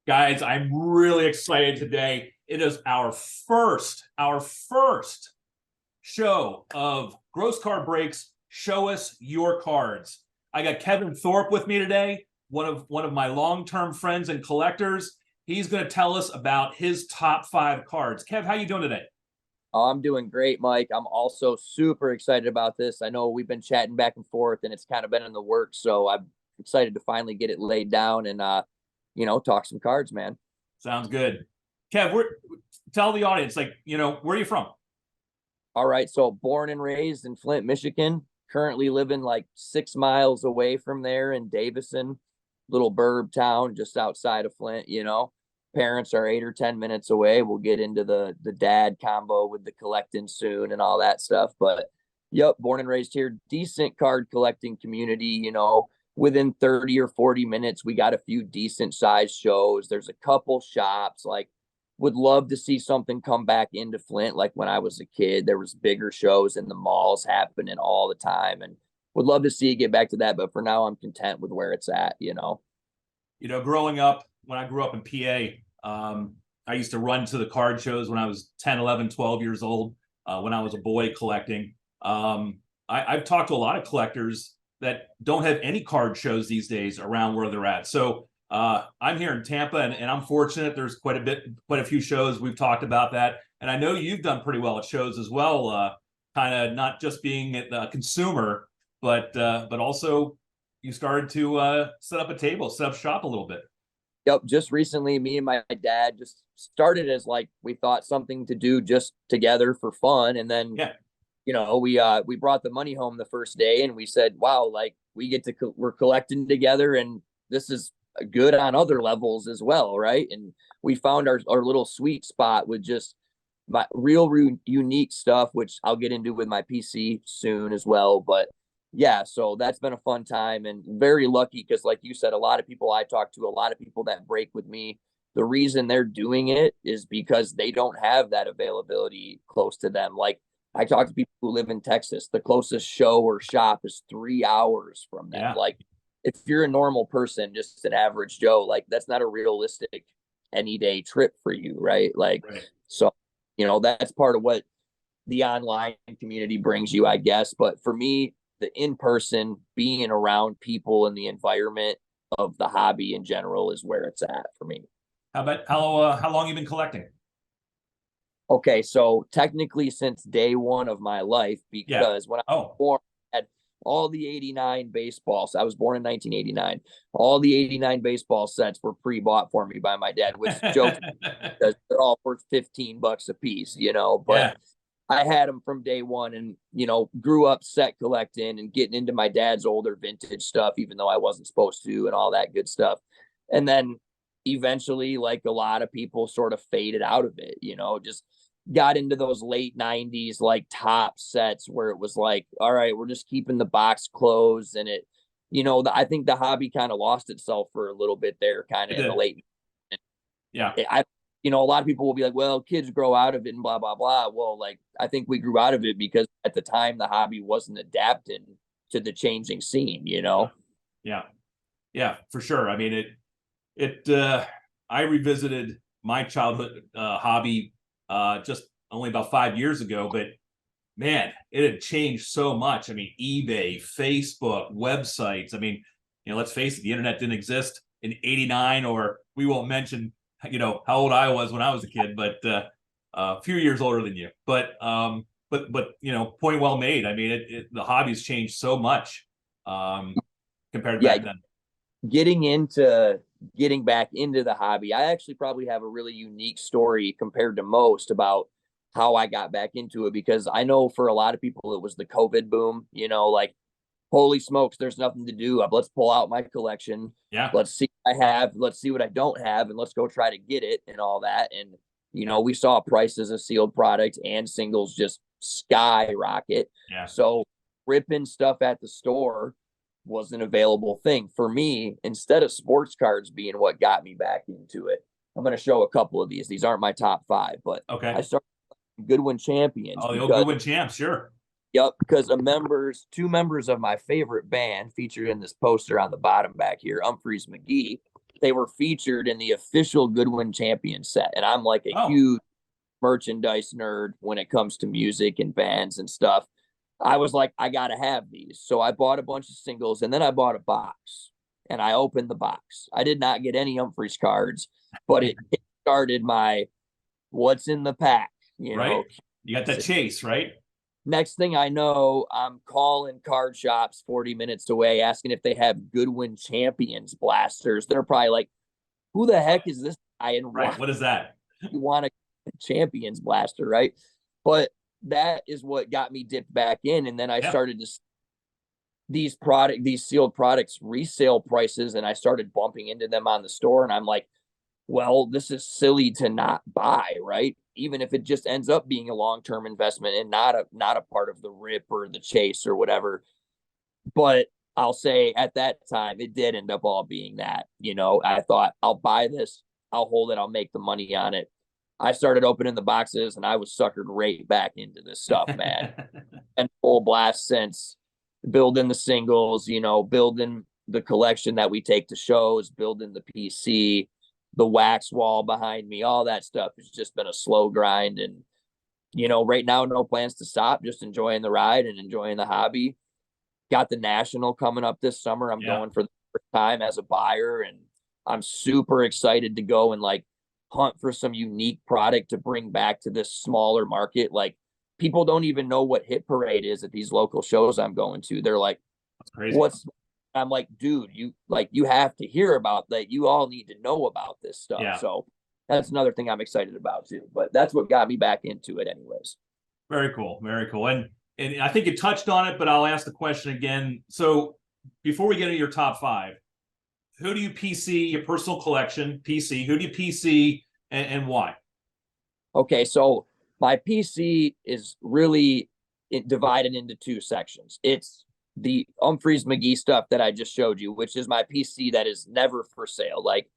Guys, I'm really excited today. It is our first show of Gross Card Breaks. Show us your cards. I got Kevin Thorpe with me today, one of my long-term friends and collectors. He's going to tell us about his top 5 cards. Kev, how you doing today? Oh, I'm doing great, Mike. I'm also super excited about this. I know we've been chatting back and forth and it's kind of been in the works, so I'm excited to finally get it laid down and talk some cards, man. Sounds good. Kev, tell the audience, where are you from? All right, so born and raised in Flint, Michigan, currently living like 6 miles away from there in Davison, little burb town just outside of Flint. Parents are 8 or 10 minutes away. We'll get into the dad combo with the collecting soon and all that stuff. But yep, born and raised here, decent card collecting community. Within 30 or 40 minutes, we got a few decent sized shows. There's a couple shops. Like, would love to see something come back into Flint. Like when I was a kid, there was bigger shows in the malls happening all the time, and would love to see it get back to that. But for now, I'm content with where it's at. Growing up, when I grew up in PA, I used to run to the card shows when I was 10, 11, 12 years old, when I was a boy collecting. I've talked to a lot of collectors that don't have any card shows these days around where they're at. So I'm here in Tampa, and I'm fortunate. There's quite a few shows. We've talked about that, and I know you've done pretty well at shows as well. Kind of not just being a consumer, but also you started to set up a table, set up shop a little bit. Yep, just recently, me and my dad just started as like we thought something to do just together for fun, and then Yeah, we brought the money home the first day, and we said, "Wow, like we get to we're collecting together, and this is good on other levels as well, right?" And we found our little sweet spot with just my real unique stuff, which I'll get into with my PC soon as well. But yeah, so that's been a fun time and very lucky because, like you said, a lot of people I talk to, a lot of people that break with me, the reason they're doing it is because they don't have that availability close to them. Like I talk to people who live in Texas, the closest show or shop is 3 hours from them. yeah, Like if you're a normal person, just an average Joe, like that's not a realistic any day trip for you, right? Like, right. so, that's part of what the online community brings you, I guess. But for me, the in person being around people and the environment of the hobby in general is where it's at for me. How long you been collecting? Okay, so technically since day one of my life, Yeah. because when I was Oh, born, I had all the 89 baseballs. I was born in 1989. All the 89 baseball sets were pre-bought for me by my dad, which jokes because they're all worth $15 a piece. But yeah. I had them from day one and, grew up set collecting and getting into my dad's older vintage stuff, even though I wasn't supposed to and all that good stuff. And then eventually, like a lot of people sort of faded out of it, just got into those late 90s, like top sets where it was like, all right, we're just keeping the box closed. And I think the hobby kind of lost itself for a little bit there, kind It of in the did. late. Yeah. A lot of people will be like, well, kids grow out of it and blah, blah, blah. Well, like, I think we grew out of it because at the time the hobby wasn't adapting to the changing scene. Yeah. Yeah, for sure. I mean, I revisited my childhood hobby just only about 5 years ago, but man, it had changed so much. I mean, eBay, Facebook, websites. I mean, let's face it, the internet didn't exist in '89, or we won't mention, how old I was when I was a kid, but a few years older than you. But point well made. I mean, the hobby's changed so much compared to Yeah, back then. getting back into the hobby, I actually probably have a really unique story compared to most about how I got back into it because I know for a lot of people it was the COVID boom, like holy smokes, there's nothing to do. Let's pull out my collection. Yeah. Let's see what I have. Let's see what I don't have, and let's go try to get it and all that. And we saw prices of sealed products and singles just skyrocket. Yeah. So ripping stuff at the store was an available thing for me. Instead of sports cards being what got me back into it, I'm going to show a couple of these. These aren't my top 5, but I Okay. started Goodwin Champions Oh, the old because Goodwin champs, sure. Yep, because two members of my favorite band featured in this poster on the bottom back here, Humphreys McGee. they were featured in the official Goodwin Champion set. And I'm like a Oh, huge merchandise nerd when it comes to music and bands and stuff. I was like, I got to have these. So I bought a bunch of singles and then I bought a box and I opened the box. I did not get any Humphreys cards, but it started my what's in the pack, you right. know. You got that chase, right? Next thing I know, I'm calling card shops 40 minutes away asking if they have Goodwin Champions blasters. They're probably like, who the heck is this guy and Right. why What is that? you want a Champions blaster, right? But that is what got me dipped back in. And then I started to these sealed products resale prices, and I started bumping into them on the store. And I'm like, well, this is silly to not buy, right? Even if it just ends up being a long-term investment and not a part of the rip or the chase or whatever. But I'll say at that time, it did end up all being that. You know, I thought I'll buy this, I'll hold it, I'll make the money on it. I started opening the boxes and I was suckered right back into this stuff, man. And full blast since building the singles, you know, building the collection that we take to shows, building the PC, the wax wall behind me, all that stuff has just been a slow grind. And, you know, right now, no plans to stop, just enjoying the ride and enjoying the hobby. Got the national coming up this summer. I'm going for the first time as a buyer, and I'm super excited to go and like hunt for some unique product to bring back to this smaller market. Like people don't even know what Hit Parade is at these local shows I'm going to. They're like, That's crazy. I'm like, dude, you have to hear about that. You all need to know about this stuff. Yeah. So that's another thing I'm excited about too. But that's what got me back into it anyways. Very cool. Very cool. And I think you touched on it, but I'll ask the question again. So before we get into your top five, who do you PC, your personal collection, PC, who do you PC and why? Okay, so my PC is really divided into two sections. It's the Humphreys McGee stuff that I just showed you, which is my PC that is never for sale. Like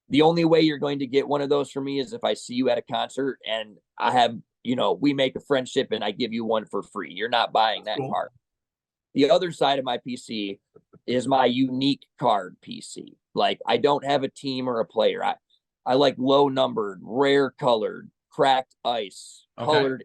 the only way you're going to get one of those for me is if I see you at a concert and I have, you know, we make a friendship and I give you one for free. You're not buying that card. The other side of my PC is my unique card PC. Like I don't have a team or a player. I like low numbered, rare colored, cracked ice, colored,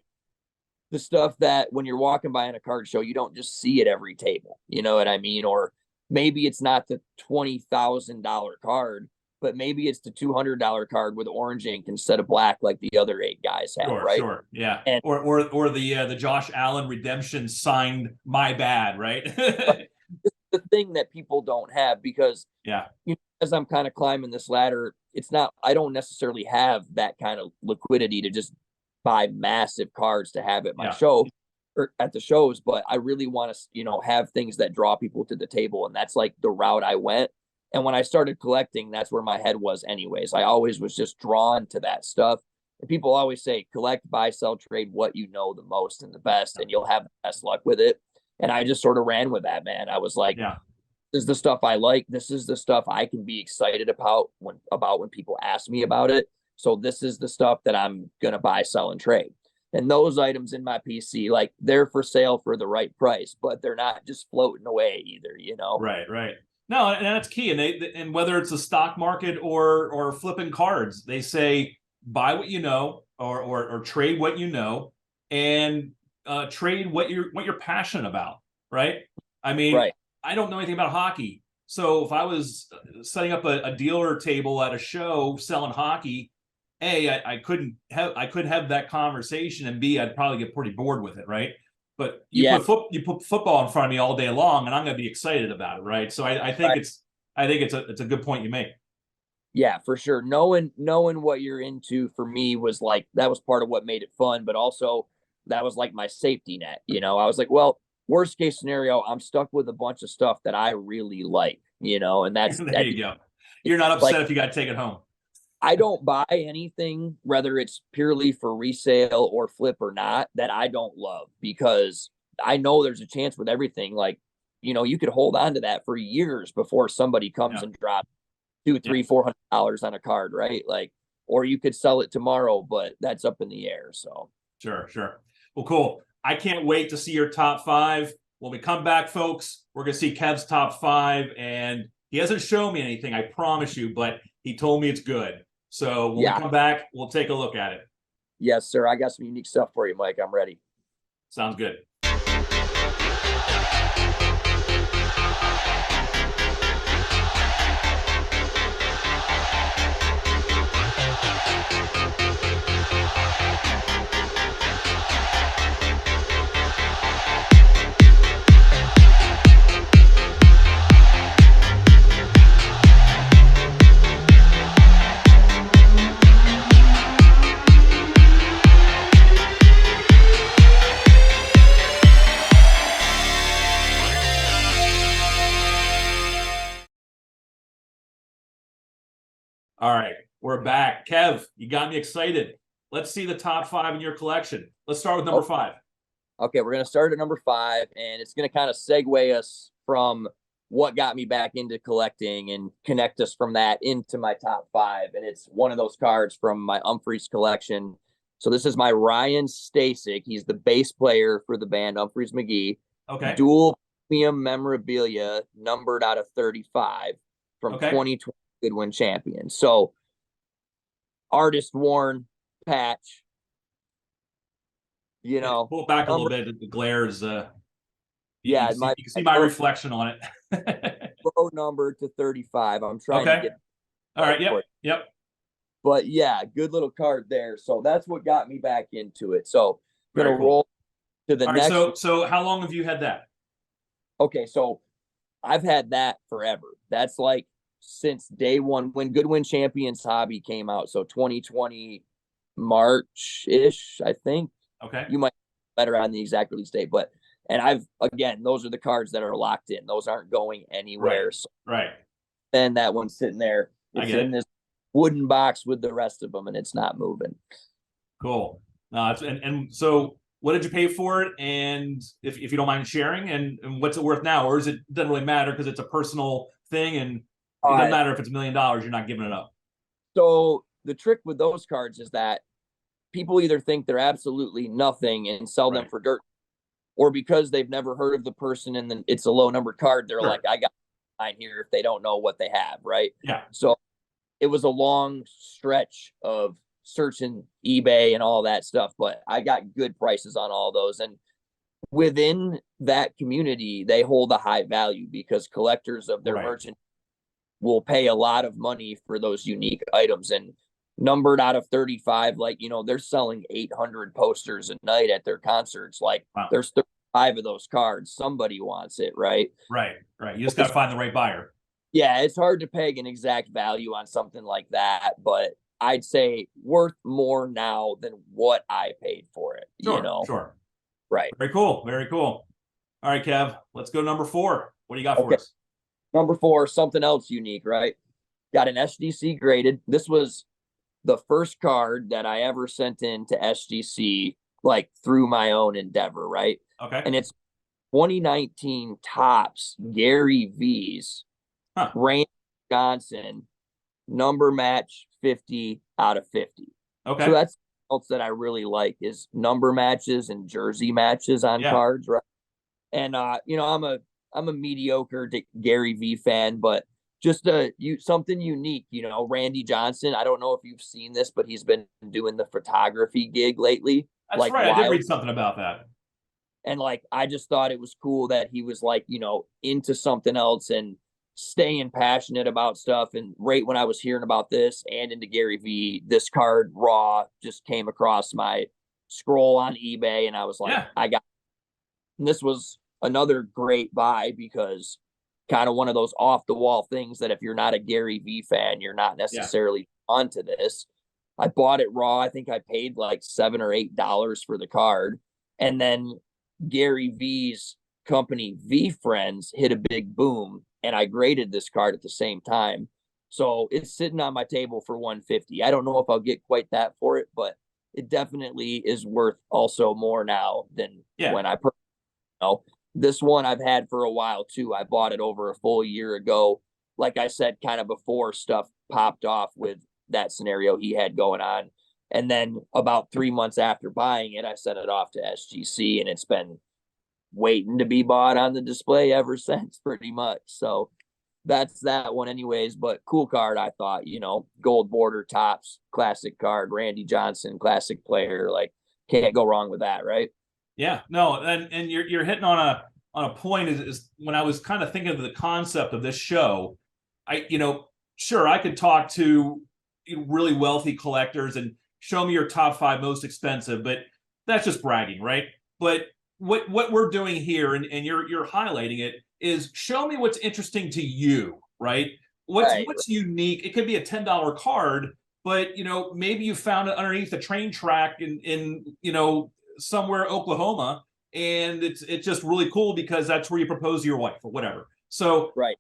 the stuff that when you're walking by in a card show, you don't just see at every table. You know what I mean? Or maybe it's not the $20,000 card, but maybe it's the $200 card with orange ink instead of black, like the other 8 guys have, right? Sure, yeah. And, or the Josh Allen redemption signed "My Bad," right? the thing that people don't have because yeah, you know, as I'm kind of climbing this ladder, it's not. I don't necessarily have that kind of liquidity to just buy massive cards to have at my show or at the shows, but I really want to, you know, have things that draw people to the table, and that's like the route I went. And when I started collecting, that's where my head was anyways. I always was just drawn to that stuff. And people always say, collect, buy, sell, trade what you know the most and the best, and you'll have the best luck with it. And I just sort of ran with that, man. I was like, this is the stuff I like. This is the stuff I can be excited about when people ask me about it. So this is the stuff that I'm going to buy, sell, and trade. And those items in my PC, like they're for sale for the right price, but they're not just floating away either, you know? Right. No, and that's key. And whether it's a stock market or flipping cards, they say buy what you know or trade what you know and trade what you're passionate about, right? I mean, I don't know anything about hockey, so if I was setting up a dealer table at a show selling hockey, I couldn't have that conversation, and B, I'd probably get pretty bored with it, right? But you put football in front of me all day long, and I'm going to be excited about it, right? So I think it's a good point you make. Yeah, for sure. Knowing what you're into for me was like that was part of what made it fun, but also that was like my safety net. You know, I was like, well, worst case scenario, I'm stuck with a bunch of stuff that I really like. You know, and that's there you go. You're not upset if you got to take it home. I don't buy anything, whether it's purely for resale or flip or not, that I don't love because I know there's a chance with everything. Like, you know, you could hold on to that for years before somebody comes and drops $200, $300, $400 on a card, right? Like, or you could sell it tomorrow, but that's up in the air. So sure. Well, cool. I can't wait to see your top five. When we come back, folks, we're going to see Kev's top five, and He hasn't shown me anything, I promise you, but he told me it's good. So when we Yeah. come back, we'll take a look at it. Yes, sir. I got some unique stuff for you, Mike. I'm ready. Sounds good. All right, we're back. Kev, you got me excited. Let's see the top 5 in your collection. Let's start with number 5. Okay, we're going to start at number 5, and it's going to kind of segue us from what got me back into collecting and connect us from that into my top 5. And it's one of those cards from my Humphreys collection. So this is my Ryan Stasek. He's the bass player for the band Humphreys McGee. Okay. Dual premium memorabilia numbered out of 35 from 2020 Goodwin champion. So artist worn patch, you know. Pull it back a little bit. The glare is you yeah, can see my reflection on it. Low number to 35. I'm trying to get. All right. Yep. But yeah, good little card there. So that's what got me back into it. So gonna roll to the next. Right, so how long have you had that? Okay, so I've had that forever. That's like since day one when Goodwin Champions Hobby came out. So 2020 March-ish, I think. Okay. You might be better on the exact release date, but again, those are the cards that are locked in. Those aren't going anywhere. Right. So right. Then that one's sitting there. It's in this wooden box with the rest of them, and it's not moving. Cool. And so what did you pay for it? And if you don't mind sharing, and what's it worth now? Or doesn't really matter because it's a personal thing, and it doesn't matter if it's $1 million, you're not giving it up. So the trick with those cards is that people either think they're absolutely nothing and sell them for dirt, or because they've never heard of the person and then it's a low numbered card, they're like, I got mine here if they don't know what they have, right? Yeah. So it was a long stretch of searching eBay and all that stuff, but I got good prices on all those. And within that community, they hold a high value because collectors of their merchant will pay a lot of money for those unique items. And numbered out of 35, like, you know, they're selling 800 posters a night at their concerts. Like there's 35 of those cards. Somebody wants it, right? Right. You just got to find the right buyer. Yeah, it's hard to peg an exact value on something like that, but I'd say worth more now than what I paid for it. You know? Sure. Right. Very cool. All right, Kev, let's go to number 4. What do you got for us? Number 4, something else unique, right? Got an SGC graded. This was the first card that I ever sent in to SGC, like through my own endeavor, right? Okay. And it's 2019 Topps Gary V's Randy Johnson number match 50 out of 50. Okay. So that's else that I really like is number matches and jersey matches on cards, right? And you know, I'm a mediocre Gary V fan, but just something unique, you know. Randy Johnson, I don't know if you've seen this, but he's been doing the photography gig lately. That's right. I did read something about that. And like, I just thought it was cool that he was like, you know, into something else and staying passionate about stuff. And right when I was hearing about this and into Gary V, this card raw just came across my scroll on eBay, and I was like, and this was another great buy because kind of one of those off the wall things that if you're not a Gary V fan, you're not necessarily onto this. I bought it raw. I think I paid like $7 or $8 for the card. And then Gary V's company V Friends hit a big boom, and I graded this card at the same time. So it's sitting on my table for $150. I don't know if I'll get quite that for it, but it definitely is worth also more now than when I purchased. This one I've had for a while too. I bought it over a full year ago. Like I said, kind of before stuff popped off with that scenario he had going on. And then about 3 months after buying it, I sent it off to SGC, and it's been waiting to be bought on the display ever since, pretty much. So that's that one anyways, but cool card. I thought, gold border tops, classic card, Randy Johnson, classic player. Like, can't go wrong with that, right? Yeah, no, and you're hitting on a point is when I was kind of thinking of the concept of this show, sure, I could talk to really wealthy collectors and show me your top 5 most expensive, but that's just bragging, right? But what we're doing here, and you're highlighting it, is show me what's interesting to you, right? What's unique? It could be a $10 card, but maybe you found it underneath a train track in somewhere Oklahoma, and it's just really cool because that's where you propose to your wife or whatever. So Right.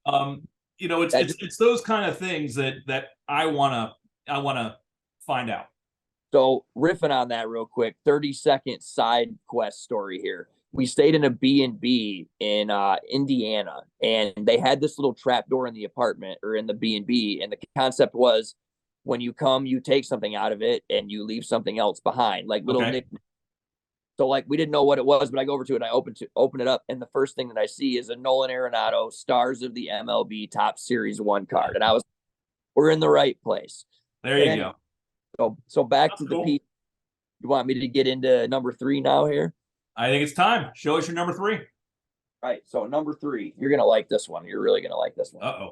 It's those kind of things that I wanna find out. So riffing on that real quick, 30-second side quest story here. We stayed in a B&B in Indiana, and they had this little trap door in the apartment or in the B&B, and the concept was when you come, you take something out of it and you leave something else behind, like little nicknames. So like we didn't know what it was, but I go over to it, I open it up, and the first thing that I see is a Nolan Arenado Stars of the MLB Top Series 1 card, and we're in the right place. There you go. So back to the piece. You want me to get into number 3 now here? I think it's time. Show us your number 3. All right. So number 3, you're gonna like this one. You're really gonna like this one.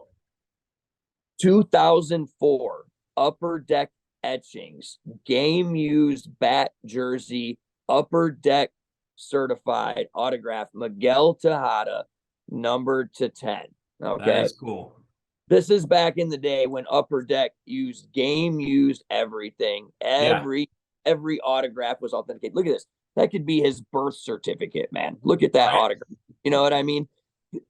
2004 Upper Deck etchings, game used bat jersey, Upper Deck certified autograph, Miguel Tejada, numbered to 10. Okay, that is cool. This is back in the day when Upper Deck used everything. Every autograph was authenticated. Look at this. That could be his birth certificate, man. Look at that autograph. You know what I mean?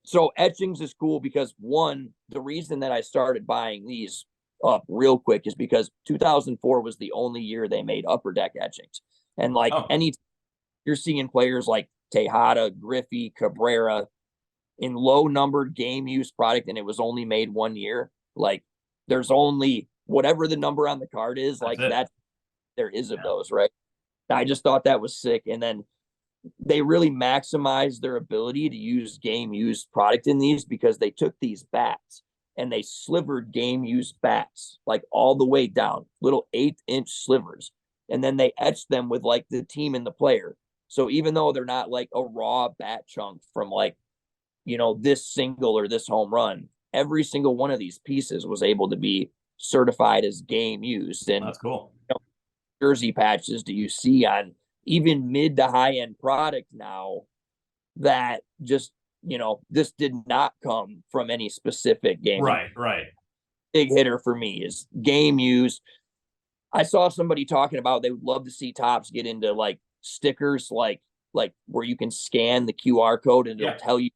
So etchings is cool because, one, the reason that I started buying these up real quick is because 2004 was the only year they made Upper Deck etchings. And you're seeing players like Tejada, Griffey, Cabrera in low numbered game use product, and it was only made 1 year. Like, there's only whatever the number on the card is, that there is of those, right? I just thought that was sick. And then they really maximized their ability to use game used product in these because they took these bats and they slivered game used bats like all the way down, little 1/8-inch slivers. And then they etched them with like the team and the player. So even though they're not like a raw bat chunk from like, this single or this home run, every single one of these pieces was able to be certified as game used. And that's cool. Jersey patches do you see on even mid to high end product now that just, this did not come from any specific game. Right. Big hitter for me is game used. I saw somebody talking about they would love to see Topps get into like stickers, like where you can scan the QR code and it'll tell you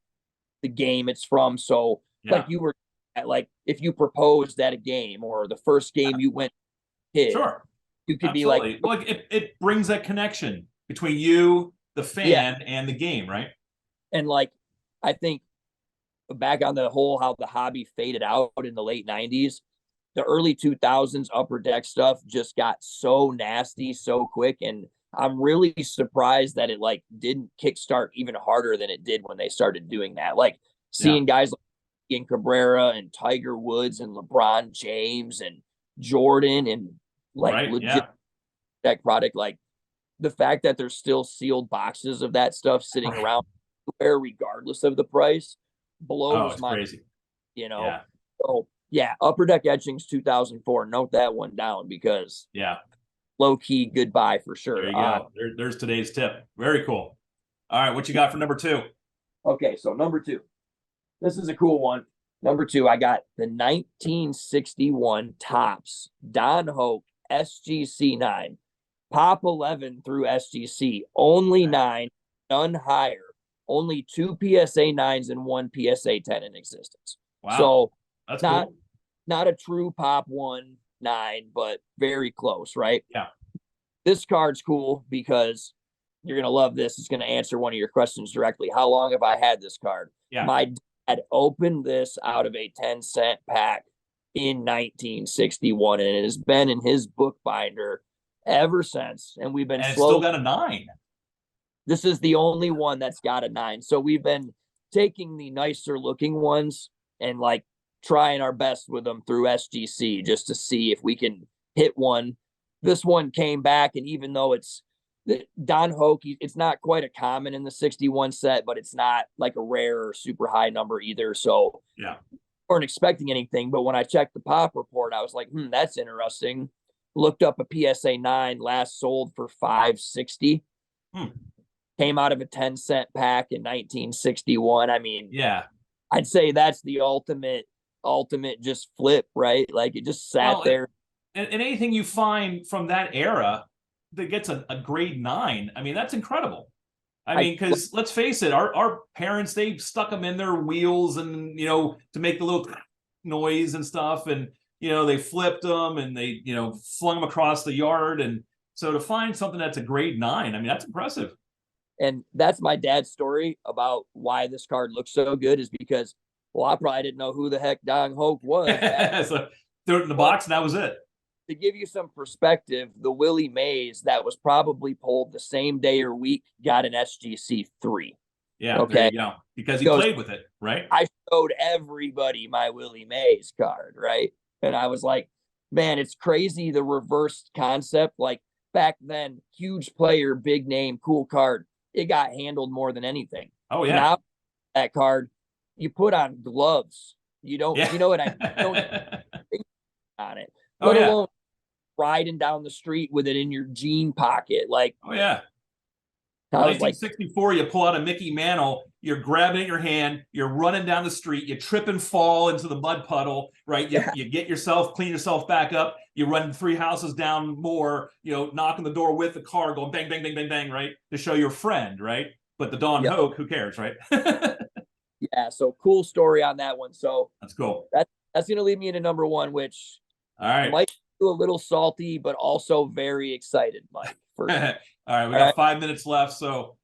the game it's from. So like you were at, like, if you proposed at a game or the first game you went hit, sure, you could be like it brings that connection between you, the fan, and the game, right? And like, I think back on the whole how the hobby faded out in the late 90s, the early 2000s Upper Deck stuff just got so nasty so quick, and I'm really surprised that it like didn't kickstart even harder than it did when they started doing that. Like seeing guys like Ian Cabrera and Tiger Woods and LeBron James and Jordan and like legit deck product, like the fact that there's still sealed boxes of that stuff sitting around where regardless of the price blows my crazy. So Upper Deck etchings 2004. Note that one down because low key goodbye for sure. There you go. There's today's tip. Very cool. All right, what you got for number 2? Okay, so number 2. This is a cool one. Number 2, I got the 1961 Topps Don Hoak SGC 9. Pop 11 through SGC. Only 9, none higher. Only 2 PSA 9s and 1 PSA 10 in existence. Wow. So that's not a true Pop 1 9, but very close, right? Yeah. This card's cool because you're going to love this. It's going to answer one of your questions directly. How long have I had this card? Yeah. My dad opened this out of a 10-cent pack in 1961, and it has been in his book binder ever since. And we've been still got a 9. This is the only one that's got a 9. So we've been taking the nicer looking ones and like trying our best with them through SGC just to see if we can hit one. This one came back, and even though it's the Don Hoke, it's not quite a common in the 61 set, but it's not like a rare or super high number either. So Yeah. weren't expecting anything. But when I checked the pop report, I was like, that's interesting. Looked up a PSA 9, last sold for $560. Came out of a 10-cent pack in 1961. I mean, Yeah. I'd say that's the ultimate just flip, right? Like it just sat there. And anything you find from that era that gets a grade 9, I mean, that's incredible. I mean, because let's face it, our parents, they stuck them in their wheels and, to make the little noise and stuff. And, they flipped them and they, flung them across the yard. And so to find something that's a grade 9, I mean, that's impressive. And that's my dad's story about why this card looks so good, is because, I probably didn't know who the heck Don Hoke was. So threw it in the box and that was it. To give you some perspective, the Willie Mays that was probably pulled the same day or week got an SGC 3. Yeah, okay. There you go. Because he played with it, right? I showed everybody my Willie Mays card, right? And I was like, man, it's crazy the reversed concept. Like back then, huge player, big name, cool card. It got handled more than anything. Oh, yeah. Now, that card, you put on gloves. You don't, yeah. You know what I don't on it. Let alone riding down the street with it in your jean pocket. Like, oh, yeah. 1964, you pull out a Mickey Mantle, you're grabbing it in your hand, you're running down the street, you trip and fall into the mud puddle, right? You get yourself, clean yourself back up, you run 3 houses down more, knocking the door with the car, going bang, bang, bang, bang, bang, right? To show your friend, right? But the Don Hoke, who cares, right? Yeah, so cool story on that one. So that's cool. That's going to lead me into number 1, which all right, might be a little salty, but also very excited, Mike. All right, we got 5 minutes left, so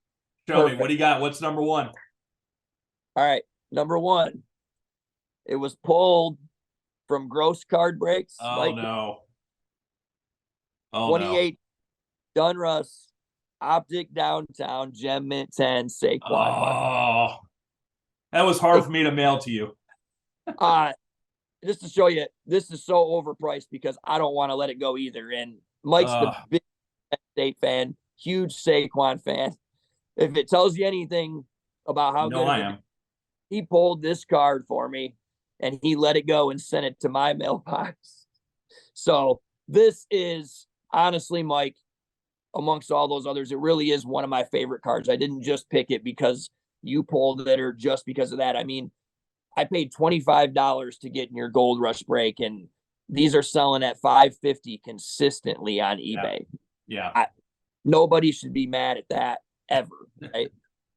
show me. What do you got? What's number 1? All right, number 1. It was pulled from Gross Card Breaks. Oh, Mike. no. 28 Dunruss Optic Downtown Gem Mint 10 Saquon. Oh, that was hard for me to mail to you. Just to show you, this is so overpriced because I don't want to let it go either. And Mike's the big State fan, huge Saquon fan. If it tells you anything about how good I am, he pulled this card for me and he let it go and sent it to my mailbox. So this is honestly, Mike, amongst all those others, it really is one of my favorite cards. I didn't just pick it because you pulled it or just because of that. I mean, I paid $25 to get in your Gold Rush break, and these are selling at $550 consistently on eBay. Yeah. Nobody should be mad at that ever, right?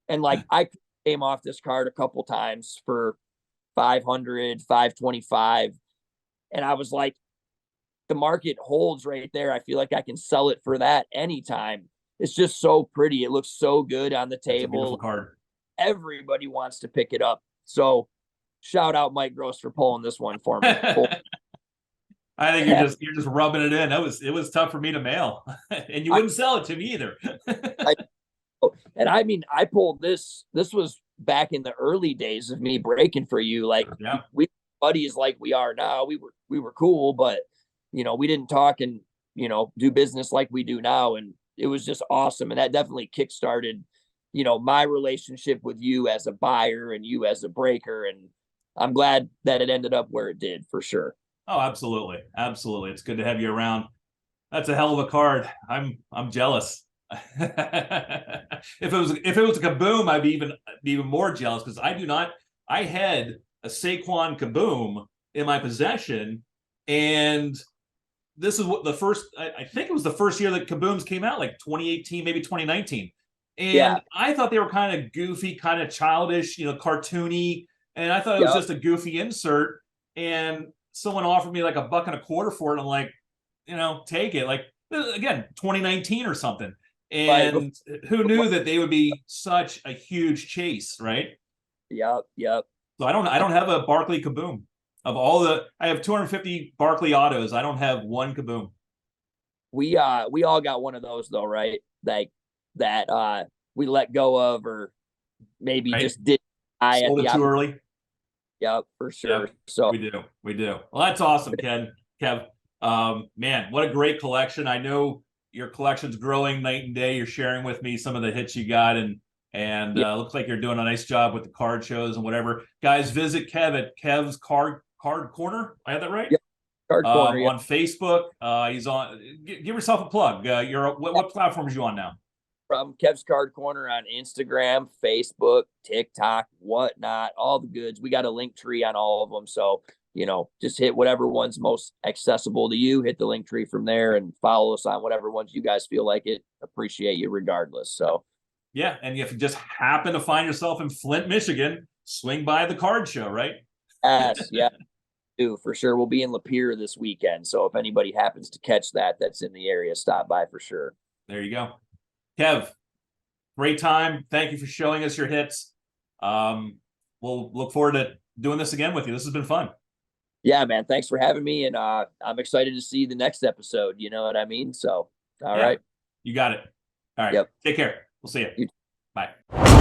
And like I came off this card a couple times for $500, $525, and I was like, the market holds right there. I feel like I can sell it for that anytime. It's just so pretty. It looks so good on the table. It's a beautiful card. Everybody wants to pick it up. So shout out Mike Gross for pulling this one for me. I think you're just rubbing it in. It was tough for me to mail, and you wouldn't sell it to me either. And I mean, I pulled this. This was back in the early days of me breaking for you. Like we buddies like we are now. We were cool, but we didn't talk and do business like we do now. And it was just awesome. And that definitely kickstarted, my relationship with you as a buyer and you as a breaker. And I'm glad that it ended up where it did, for sure. Oh, absolutely. Absolutely. It's good to have you around. That's a hell of a card. I'm jealous. If it was a Kaboom, I'd be even more jealous, because I had a Saquon Kaboom in my possession, and this is what I think it was the first year that Kabooms came out, like 2018, maybe 2019. And I thought they were kind of goofy, kind of childish, cartoony. And I thought it was just a goofy insert. And someone offered me like $1.25 for it. I'm like, take it. Like, again, 2019 or something. And who knew that they would be such a huge chase, right? Yep. So I don't have a Barkley Kaboom. I have 250 Barkley autos. I don't have one Kaboom. We all got one of those though, right? Like that we let go of, or maybe just did sold it too early. Yep, for sure. So We do. We do. Well, that's awesome, Kev. Man, what a great collection. I know your collection's growing night and day. You're sharing with me some of the hits you got, and yeah, looks like you're doing a nice job with the card shows and whatever. Guys, visit Kev at Kev's Card Corner. I had that right? yep, card corner. Yep. On Facebook. He's on. Give yourself a plug. You're what platforms are you on now? From Kev's Card Corner on Instagram, Facebook, TikTok, whatnot, all the goods. We got a link tree on all of them. So, just hit whatever one's most accessible to you, hit the link tree from there and follow us on whatever ones you guys feel like it. Appreciate you regardless. So, Yeah. And if you just happen to find yourself in Flint, Michigan, swing by the card show, right? yes, yeah, do for sure. We'll be in Lapeer this weekend. So if anybody happens to catch that's in the area, stop by for sure. There you go. Kev, great time. Thank you for showing us your hits. We'll look forward to doing this again with you. This has been fun. Yeah, man. Thanks for having me. And I'm excited to see the next episode. You know what I mean? So, all right. You got it. All right. Yep. Take care. We'll see you. You- Bye.